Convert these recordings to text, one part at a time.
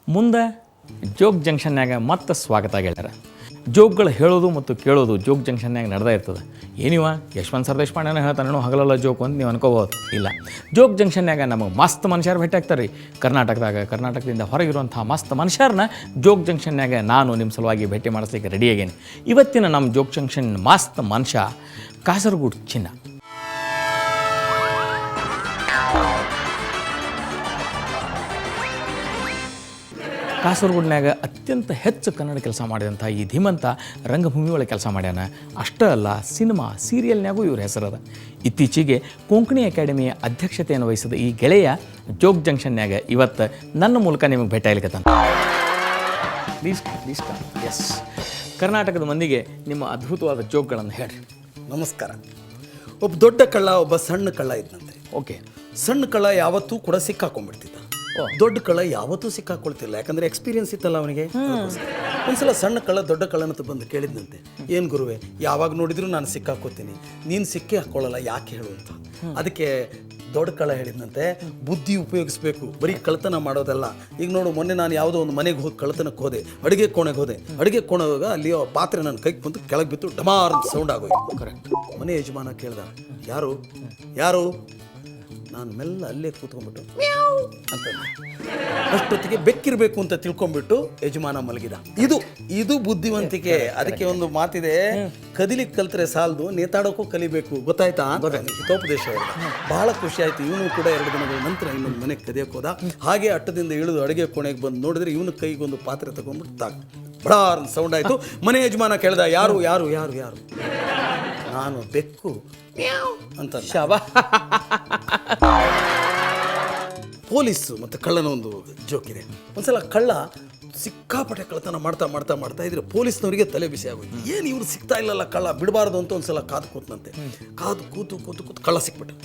ಮುಂದೆ ಜೋಗ್ ಜಂಕ್ಷನ್ಯಾಗ ಮತ್ತೆ ಸ್ವಾಗತ ಗೆಳೆಯರ. ಜೋಕ್ಗಳು ಹೇಳೋದು ಮತ್ತು ಕೇಳೋದು ಜೋಗ್ ಜಂಕ್ಷನ್ಯಾಗ ನಡೆದೇ ಇರ್ತದೆ. ಏನಿವ ಯಶವಂತ್ ಸರ್ ದೇಶಪಾಂಡೆನ ಹೇಳ್ತಾನೇನೋ ಹಗಲೆಲ್ಲ ಜೋಕು ಅಂತ ನೀವು ಅನ್ಕೋಬೋದು. ಇಲ್ಲ, ಜೋಗ್ ಜಂಕ್ಷನ್ಯಾಗ ನಮಗೆ ಮಸ್ತ್ ಮನುಷ್ಯರು ಭೇಟಿ ಆಗ್ತಾರೆ ರೀ. ಕರ್ನಾಟಕದಿಂದ ಹೊರಗಿರುವಂಥ ಮಸ್ತ್ ಮನುಷ್ಯರನ್ನ ಜೋಗ್ ಜಂಕ್ಷನ್ಯಾಗ ನಾನು ನಿಮ್ಮ ಸಲುವಾಗಿ ಭೇಟಿ ಮಾಡಿಸ್ಲಿಕ್ಕೆ ರೆಡಿ ಆಗೇನಿ. ಇವತ್ತಿನ ನಮ್ಮ ಜೋಗ್ ಜಂಕ್ಷನ್ ಮಸ್ತ್ ಮನುಷ್ಯ ಕಾಸರಗೋಡು ಚಿನ್ನ. ಕಾಸರಗೋಡಿನಾಗ ಅತ್ಯಂತ ಹೆಚ್ಚು ಕನ್ನಡ ಕೆಲಸ ಮಾಡಿದಂಥ ಈ ಧೀಮಂತ ರಂಗಭೂಮಿ ಒಳಗೆ ಕೆಲಸ ಮಾಡ್ಯಾನ. ಅಷ್ಟೇ ಅಲ್ಲ, ಸಿನಿಮಾ ಸೀರಿಯಲ್ನಾಗೂ ಇವ್ರ ಹೆಸರದ. ಇತ್ತೀಚೆಗೆ ಕೊಂಕಣಿ ಅಕಾಡೆಮಿಯ ಅಧ್ಯಕ್ಷತೆಯನ್ನು ವಹಿಸಿದ ಈ ಗೆಳೆಯ ಜೋಗ್ ಜಂಕ್ಷನ್ಯಾಗ ಇವತ್ತು ನನ್ನ ಮೂಲಕ ನಿಮಗೆ ಭೇಟಿ ಆಗ್ಲಿಕ್ಕತ್ತಾನ. ಪ್ಲೀಸ್ ಎಸ್, ಕರ್ನಾಟಕದ ಮಂದಿಗೆ ನಿಮ್ಮ ಅದ್ಭುತವಾದ ಜೋಕ್ಗಳನ್ನು ಹೇಳಿ. ನಮಸ್ಕಾರ. ಒಬ್ಬ ದೊಡ್ಡ ಕಳ್ಳ, ಒಬ್ಬ ಸಣ್ಣ ಕಳ್ಳ ಇದ್ದಂತೆ. ಓಕೆ. ಸಣ್ಣ ಕಳ್ಳ ಯಾವತ್ತೂ ಕೂಡ ಸಿಕ್ಕಾಕೊಂಡ್ಬಿಡ್ತಿದ್ದ. ದೊಡ್ಡ ಕಳ್ಳ ಯಾವತ್ತೂ ಸಿಕ್ಕಾಕೊಳ್ತಿಲ್ಲ, ಯಾಕಂದ್ರೆ ಎಕ್ಸ್ಪೀರಿಯನ್ಸ್ ಇತ್ತಲ್ಲ ಅವನಿಗೆ. ಒಂದ್ಸಲ ಸಣ್ಣ ಕಳ್ಳ ದೊಡ್ಡ ಕಳ್ಳನಂತ ಬಂದು ಕೇಳಿದ್ನಂತೆ, ಏನು ಗುರುವೆ, ಯಾವಾಗ ನೋಡಿದ್ರು ನಾನು ಸಿಕ್ಕಾಕೋತೀನಿ, ನೀನು ಸಿಕ್ಕಿ ಹಾಕೊಳ್ಳಲ್ಲ, ಯಾಕೆ ಹೇಳು ಅಂತ. ಅದಕ್ಕೆ ದೊಡ್ಡ ಕಳ್ಳ ಹೇಳಿದ್ನಂತೆ, ಬುದ್ಧಿ ಉಪಯೋಗಿಸ್ಬೇಕು, ಬರೀ ಕಳ್ತನ ಮಾಡೋದಲ್ಲ. ಈಗ ನೋಡು, ಮೊನ್ನೆ ನಾನು ಯಾವುದೋ ಒಂದು ಮನೆಗೆ ಹೋಗಿ ಕಳ್ತನಕ್ಕೆ ಹೋದೆ, ಅಡುಗೆ ಕೋಣೆಗೆ ಹೋದಾಗ ಅಲ್ಲಿ ಪಾತ್ರೆ ನನ್ನ ಕೈಗೆ ಬಂದು ಕೆಳಗೆ ಬಿತ್ತು, ಡಮಾರ್ ಅಂತ ಸೌಂಡ್ ಆಗೋಯ್ತು. ಕರೆಕ್ಟ್. ಮನೆ ಯಜಮಾನ ಕೇಳ್ದ, ಯಾರು? ನಾನು ಮೆಲ್ಲ ಅಲ್ಲೇ ಕೂತ್ಕೊಂಡ್ಬಿಟ್ಟು ಅಂತ ಅಷ್ಟೊತ್ತಿಗೆ ಬೆಕ್ಕಿರಬೇಕು ಅಂತ ತಿಳ್ಕೊಂಡ್ಬಿಟ್ಟು ಯಜಮಾನ ಮಲಗಿದ. ಇದು ಬುದ್ಧಿವಂತಿಕೆ. ಅದಕ್ಕೆ ಒಂದು ಮಾತಿದೆ, ಕದಿಲಿಕ್ಕೆ ಕಲ್ತ್ರೆ ಸಾಲದು, ನೇತಾಡೋಕ್ಕೂ ಕಲಿಬೇಕು. ಗೊತ್ತಾಯ್ತಾ? ಹಿತೋಪದೇಶ. ಬಹಳ ಖುಷಿ ಆಯ್ತು. ಇವನು ಕೂಡ 2 ದಿನಗಳ ನಂತರ ಇನ್ನೊಂದು ಮನೆಗೆ ಕದಿಯಕ್ಕೆ ಹೋದ. ಹಾಗೆ ಅಟ್ಟದಿಂದ ಇಳಿದು ಅಡುಗೆ ಕೋಣೆಗೆ ಬಂದು ನೋಡಿದ್ರೆ ಇವನ ಕೈಗೊಂದು ಪಾತ್ರೆ ತಗೊಂಡ್ಬಿಟ್ಟು ಬಡಾರ್ ಸೌಂಡ್ ಆಯ್ತು. ಮನೆ ಯಜಮಾನ ಕೇಳ್ದ, ಯಾರು? ನಾನು ಬೆಕ್ಕು ಅಂತ. ಪೊಲೀಸು ಮತ್ತು ಕಳ್ಳನ ಒಂದು ಜೋಕಿದೆ. ಒಂದ್ಸಲ ಕಳ್ಳ ಸಿಕ್ಕಾಪಟ್ಟೆ ಕಳ್ಳತನ ಮಾಡ್ತಾ ಇದ್ರೆ ಪೊಲೀಸ್ನವರಿಗೆ ತಲೆ ಬಿಸಿ ಆಗೋಯ್ತು. ಏನು ಇವ್ರು ಸಿಗ್ತಾ ಇಲ್ಲಲ್ಲ, ಕಳ್ಳ ಬಿಡಬಾರ್ದು ಅಂತ ಒಂದ್ಸಲ ಕಾದು ಕೂತು ಕಳ್ಳ ಸಿಕ್ಬಿಟ್ಟು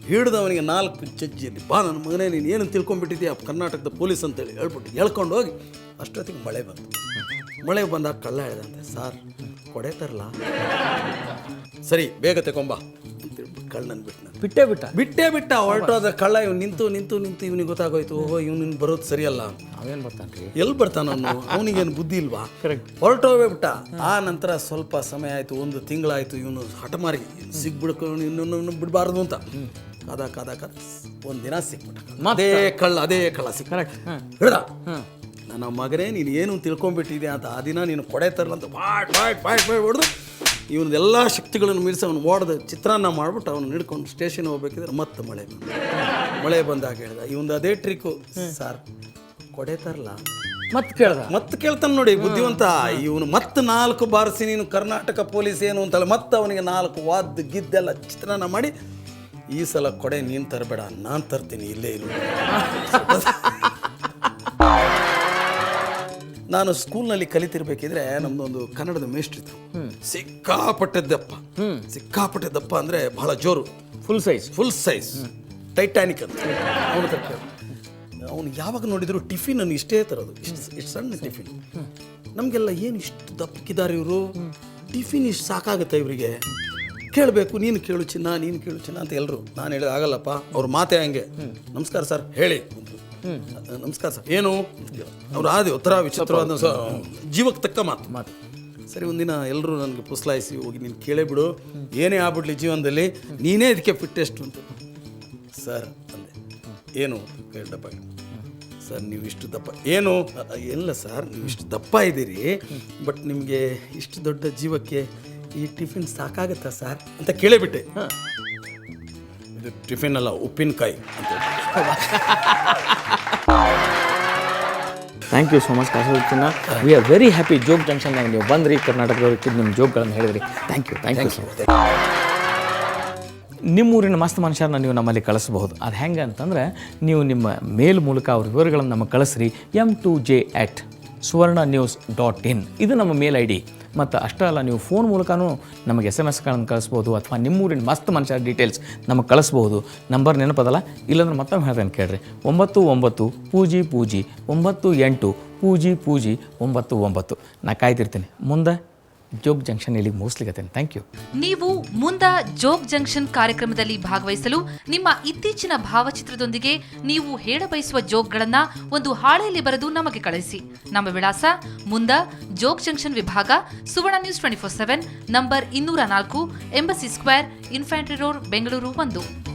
ಹಿಡಿದವನಿಗೆ 4 ಜಜ್ಜಿಯಲ್ಲಿ, ಬಾ ನನ್ನ ಮಗನೇ, ನೀನು ಏನು ತಿಳ್ಕೊಂಡ್ಬಿಟ್ಟಿದ್ಯಾ ಕರ್ನಾಟಕದ ಪೊಲೀಸ್ ಅಂತೇಳಿ ಹೇಳ್ಬಿಟ್ಟು ಎಳ್ಕೊಂಡು ಹೋಗಿ. ಅಷ್ಟೊತ್ತಿಗೆ ಮಳೆ ಬಂದಾಗ ಕಳ್ಳ ಹೇಳ್ದಂತೆ, ಸಾರ್ ಕೊಡೆ ತರಲ್ಲ? ಸರಿ, ಬೇಗ ತಗೊಂಬ ಅಂತೇಳ್ಬಿಟ್ಟು ಕಳ್ಳನ ಬಿಟ್ಟೆ ಬಿಟ್ಟ ಹೊರಟೋದ ಕಳ್ಳ. ಇವ್ನು ನಿಂತು ಇವನಿಗೆ ಗೊತ್ತಾಗೋಯ್ತು, ಓಹೋ ಇವ್ನು ಬರೋದು ಸರಿಯಲ್ಲ, ಅವೇನು ಬರ್ತಾನೆ, ಎಲ್ಲಿ ಬರ್ತಾನ ಅವನಿಗೇನು ಬುದ್ಧಿ ಇಲ್ವಾ? ಕರೆಕ್ಟ್. ಹೊರಟೋಗೇ ಬಿಟ್ಟ. ಆ ನಂತರ ಸ್ವಲ್ಪ ಸಮಯ ಆಯಿತು, 1 ತಿಂಗಳಾಯಿತು. ಇವನು ಹಠಮಾರಿ ಸಿಗ್ಬಿಡ್ಕೊಂಡು ಇನ್ನೊಂದು ಬಿಡಬಾರ್ದು ಅಂತ ಕಾದ ಒಂದು ದಿನ ಸಿಕ್ಬಿಟ್ಟ. ಅದೇ ಕಳ್ಳ ಸಿಕ್ಕ. ಹಿಡ್ದ, ನನ್ನ ಮಗನೇ, ನೀನು ಏನು ತಿಳ್ಕೊಂಡ್ಬಿಟ್ಟಿದ್ಯಾ ಅಂತ. ಆ ದಿನ ನೀನು ಕೊಡೆ ತರಲ್ಲ ಅಂತ ಬಾಯ್ ಹೊಡೆದು ಇವನದೆಲ್ಲ ಶಕ್ತಿಗಳನ್ನು ಮೀರಿಸಿ ಅವನು ಓಡ್ದು ಚಿತ್ರಾನ್ನ ಮಾಡಿಬಿಟ್ಟು ಅವನು ಹಿಡ್ಕೊಂಡು ಸ್ಟೇಷನ್ ಹೋಗ್ಬೇಕಿದ್ರೆ ಮತ್ತೆ ಮಳೆ ಬಂದಾಗ ಹೇಳ್ದ, ಇವನು ಅದೇ ಟ್ರಿಕ್ಕು, ಸರ್ ಕೊಡೆ ತರಲ್ಲ? ಮತ್ತೆ ಕೇಳ್ತಾನೆ ನೋಡಿ ಬುದ್ಧಿವಂತ. ಇವನು ಮತ್ತೆ 4 ಬಾರಿಸಿ ನೀನು ಕರ್ನಾಟಕ ಪೊಲೀಸ್ ಏನು ಅಂತಲ್ಲ, ಮತ್ತೆ ಅವನಿಗೆ 4 ವಾದ್ದು ಗಿದ್ದೆಲ್ಲ ಚಿತ್ರಾನ್ನ ಮಾಡಿ, ಈ ಸಲ ಕೊಡೆ ನೀನು ತರಬೇಡ, ನಾನು ತರ್ತೀನಿ, ಇಲ್ಲೇ ಇರು. ನಾನು ಸ್ಕೂಲ್ನಲ್ಲಿ ಕಲಿತಿರ್ಬೇಕಿದ್ರೆ ನಮ್ದೊಂದು ಕನ್ನಡದ ಮೇಷ್ಟ್ರಿದ್ರು. ಸಿಕ್ಕಾಪಟ್ಟೆ ದಪ್ಪ ಅಂದರೆ ಬಹಳ ಜೋರು, ಫುಲ್ ಸೈಜ್ ಟೈಟಾನಿಕ್ ಅಂತ. ಅವನು ಯಾವಾಗ ನೋಡಿದ್ರು ಟಿಫಿನನ್ನು ಇಷ್ಟೇ ತರೋದು, ಇಷ್ಟು ಸಣ್ಣ ಟಿಫಿನ್. ನಮಗೆಲ್ಲ ಏನು ಇಷ್ಟು ದಪ್ಪಕ್ಕಿದ್ದಾರೆ ಇವರು, ಟಿಫಿನ್ ಇಷ್ಟು ಸಾಕಾಗುತ್ತೆ ಇವರಿಗೆ, ಕೇಳಬೇಕು, ನೀನು ಕೇಳು ಚಿನ್ನ ಅಂತ ಎಲ್ಲರೂ. ನಾನು ಹೇಳಿದ, ಆಗಲ್ಲಪ್ಪ, ಅವ್ರ ಮಾತೇ ಹಂಗೆ. ನಮಸ್ಕಾರ ಸರ್ ಹೇಳಿ. ನಮಸ್ಕಾರ ಸರ್, ಏನು? ಅವ್ರು ಆದ ಉತ್ತರ ವಿಚಿತ್ರವಾದ ಜೀವಕ್ಕೆ ತಕ್ಕ ಮಾತು. ಸರಿ, ಒಂದಿನ ಎಲ್ಲರೂ ನನಗೆ ಪುಸ್ಲಾಯಿಸಿ, ಹೋಗಿ ನೀನು ಕೇಳೇ ಬಿಡು, ಏನೇ ಆಗ್ಬಿಡ್ಲಿ ಜೀವನದಲ್ಲಿ, ನೀನೇ ಇದಕ್ಕೆ ಫಿಟ್ಟೆಸ್ಟ್ ಅಂತ. ಸರ್ ಅಂದೆ, ಏನು? ಕೇಳ್ದಪ್ಪ. ಸರ್ ನೀವು ಇಷ್ಟು ದಪ್ಪ, ಏನು? ಇಲ್ಲ ಸರ್, ನೀವು ಇಷ್ಟು ದಪ್ಪ ಇದ್ದೀರಿ, ಬಟ್ ನಿಮಗೆ ಇಷ್ಟು ದೊಡ್ಡ ಜೀವಕ್ಕೆ ಈ ಟಿಫಿನ್ ಸಾಕಾಗತ್ತಾ ಸರ್ ಅಂತ ಕೇಳೇಬಿಟ್ಟೆ. ಇದು ಟಿಫಿನ್ ಅಲ್ಲ, ಉಪ್ಪಿನಕಾಯಿ ಅಂತ. Thank you so much Kasaragod Chinna. We are very happy Jog ಜಂಕ್ಷನ್ನಾಗ ನೀವು ಬಂದ್ರಿ, ಕರ್ನಾಟಕದವ್ರಿಗೆ ನಿಮ್ಮ ಜೋಕ್ಗಳನ್ನು ಹೇಳಿದ್ರಿ. Thank you so much. ನಿಮ್ಮೂರಿನ ಮಸ್ತ್ ಮನುಷ್ಯರನ್ನ ನೀವು ನಮ್ಮಲ್ಲಿ ಕಳಿಸಬಹುದು. ಅದು ಹೆಂಗೆ ಅಂತಂದರೆ, ನೀವು ನಿಮ್ಮ ಮೇಲ್ ಮೂಲಕ ಅವ್ರ ವಿವರಗಳನ್ನು ನಮಗೆ ಕಳಿಸ್ರಿ. m2j@suvarnanews.in ಇದು ನಮ್ಮ ಮೇಲ್ ID. ಮತ್ತು ಅಷ್ಟೇ ಅಲ್ಲ, ನೀವು ಫೋನ್ ಮೂಲಕನೂ ನಮಗೆ SMS ಕಳಿಸ್ಬೋದು, ಅಥವಾ ನಿಮ್ಮೂರಿನ ಮಸ್ತ್ ಮನುಷ್ಯರ ಡೀಟೇಲ್ಸ್ ನಮಗೆ ಕಳಿಸ್ಬೋದು. ನಂಬರ್ ನೆನಪದಲ್ಲ, ಇಲ್ಲಾಂದ್ರೆ ಮತ್ತೊಮ್ಮೆ ಹೇಳ್ತೇನೆ ಕೇಳ್ರಿ. 99 0 0 98 0 0 99. ನಾ ಕಾಯ್ತಿರ್ತೀನಿ. ಮುಂದೆ ಜೋಗ್ ಜಂಕ್ಷನ್ ಇಲ್ಲಿಗೆ ಮುಗಿಸ್ಲಿಕ್ಕತ್ತೇನೆ. Thank you. ನೀವು ಮುಂದ ಜೋಗ್ ಜಂಕ್ಷನ್ ಕಾರ್ಯಕ್ರಮದಲ್ಲಿ ಭಾಗವಹಿಸಲು ನಿಮ್ಮ ಇತ್ತೀಚಿನ ಭಾವಚಿತ್ರದೊಂದಿಗೆ ನೀವು ಹೇಳಬಯಸುವ ಜೋಕ್ಗಳನ್ನ ಒಂದು ಹಾಳೆಯಲ್ಲಿ ಬರೆದು ನಮಗೆ ಕಳಿಸಿ. ನಮ್ಮ ವಿಳಾಸ ಮುಂದ ಜೋಗ್ ಜಂಕ್ಷನ್ ವಿಭಾಗ, Suvarna news 24/7, number 204, embassy square, infantry road, Bengaluru 1.